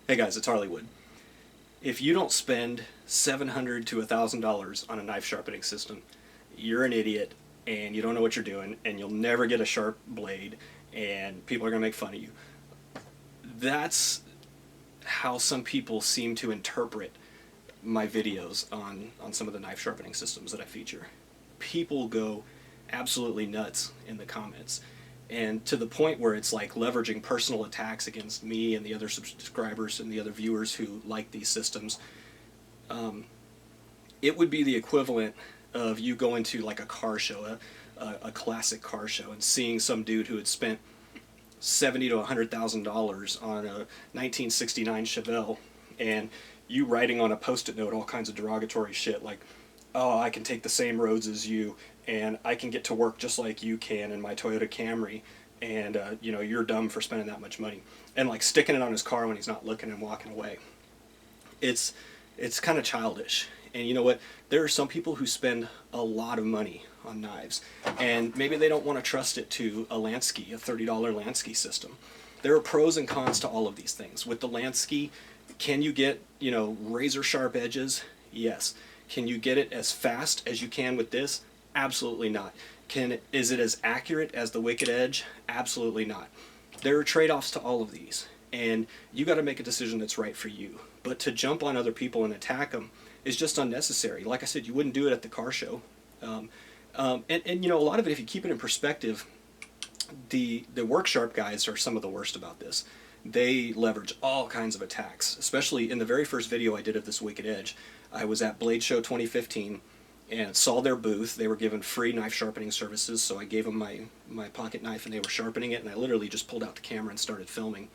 Hey guys, it's Harleywood. If you don't spend $700 to $1,000 on a knife sharpening system, you're an idiot and you don't know what you're doing and you'll never get a sharp blade and people are going to make fun of you. That's how some people seem to interpret my videos on some of the knife sharpening systems that I feature. People go absolutely nuts in the comments, and to the point where it's like leveraging personal attacks against me and the other subscribers and the other viewers who like these systems. It would be the equivalent of you going to like a car show, a classic car show, and seeing some dude who had spent $70,000 to $100,000 on a 1969 Chevelle, and you writing on a post-it note all kinds of derogatory shit like, oh, I can take the same roads as you, and I can get to work just like you can in my Toyota Camry, and you know, you're dumb for spending that much money, and like sticking it on his car when he's not looking and walking away. It's kind of childish. And you know what? There are some people who spend a lot of money on knives, and maybe they don't want to trust it to a Lansky, a $30 Lansky system. There are pros and cons to all of these things. With the Lansky, can you get, you know, razor sharp edges? Yes. Can you get it as fast as you can with this? Absolutely not. Is it as accurate as the Wicked Edge? Absolutely not. There are trade-offs to all of these, and you got to make a decision that's right for you. But to jump on other people and attack them is just unnecessary. Like I said, you wouldn't do it at the car show. And you know, a lot of it, if you keep it in perspective, the work sharp guys are some of the worst about this. They leverage all kinds of attacks, especially in the very first video I did of this Wicked Edge. I was at Blade Show 2015 and saw their booth. They were given free knife sharpening services, so I gave them my pocket knife and they were sharpening it, and I literally just pulled out the camera and started filming.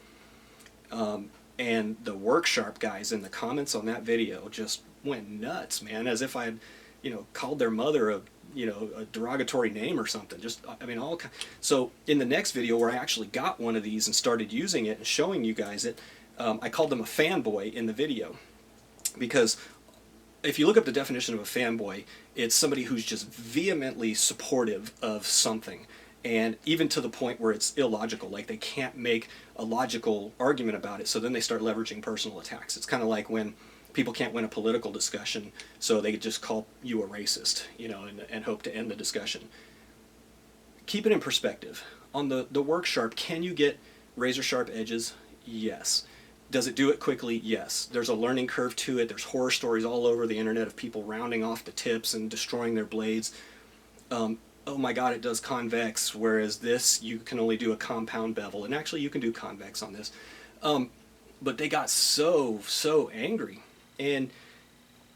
And the work sharp guys in the comments on that video just went nuts, man, as if I had, you know, called their mother a, you know, a derogatory name or something. Just, I mean, all. So in the next video where I actually got one of these and started using it and showing you guys it, I called them a fanboy in the video, because if you look up the definition of a fanboy, it's somebody who's just vehemently supportive of something, and even to the point where it's illogical, like they can't make a logical argument about it, so then they start leveraging personal attacks. It's kind of like when people can't win a political discussion, so they just call you a racist, you know, and hope to end the discussion. Keep it in perspective. On the work sharp, can you get razor sharp edges? Yes. Does it do it quickly? Yes. There's a learning curve to it. There's horror stories all over the internet of people rounding off the tips and destroying their blades. Oh my god, it does convex, whereas this, you can only do a compound bevel. And actually, you can do convex on this. But they got so angry. And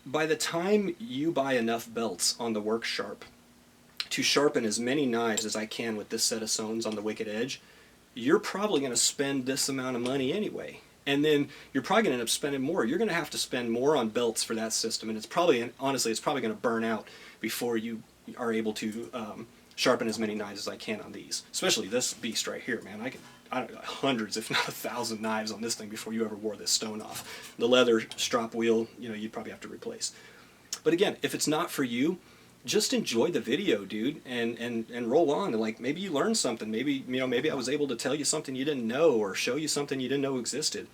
by the time you buy enough belts on the work sharp to sharpen as many knives as I can with this set of sews on the Wicked Edge, you're probably going to spend this amount of money anyway. And then you're probably going to end up spending more. You're going to have to spend more on belts for that system, and it's probably, honestly, it's probably going to burn out before you are able to sharpen as many knives as I can on these. Especially this beast right here, man. I don't know, hundreds, if not 1,000 knives on this thing before you ever wore this stone off. The leather strop wheel, you know, you'd probably have to replace. But again, if it's not for you, just enjoy the video, dude, and roll on. And like, maybe you learned something. Maybe, you know, maybe I was able to tell you something you didn't know, or show you something you didn't know existed.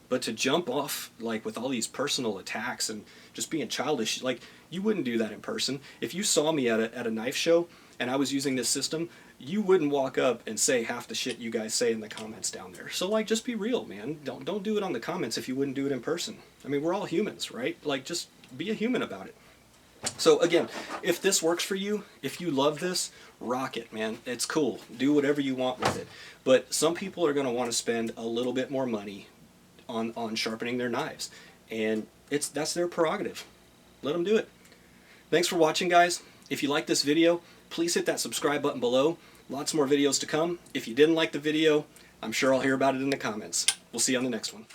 But to jump off like with all these personal attacks and just being childish, like, you wouldn't do that in person. If you saw me at a knife show and I was using this system, you wouldn't walk up and say half the shit you guys say in the comments down there. So like, just be real, man. Don't do it on the comments if you wouldn't do it in person. I mean, we're all humans, right? Like, just be a human about it. So again, if this works for you, if you love this, rock it, man. It's cool. Do whatever you want with it. But some people are going to want to spend a little bit more money on sharpening their knives, and that's their prerogative. Let them do it. Thanks for watching, guys. If you like this video, please hit that subscribe button below. Lots more videos to come. If you didn't like the video, I'm sure I'll hear about it in the comments. We'll see you on the next one.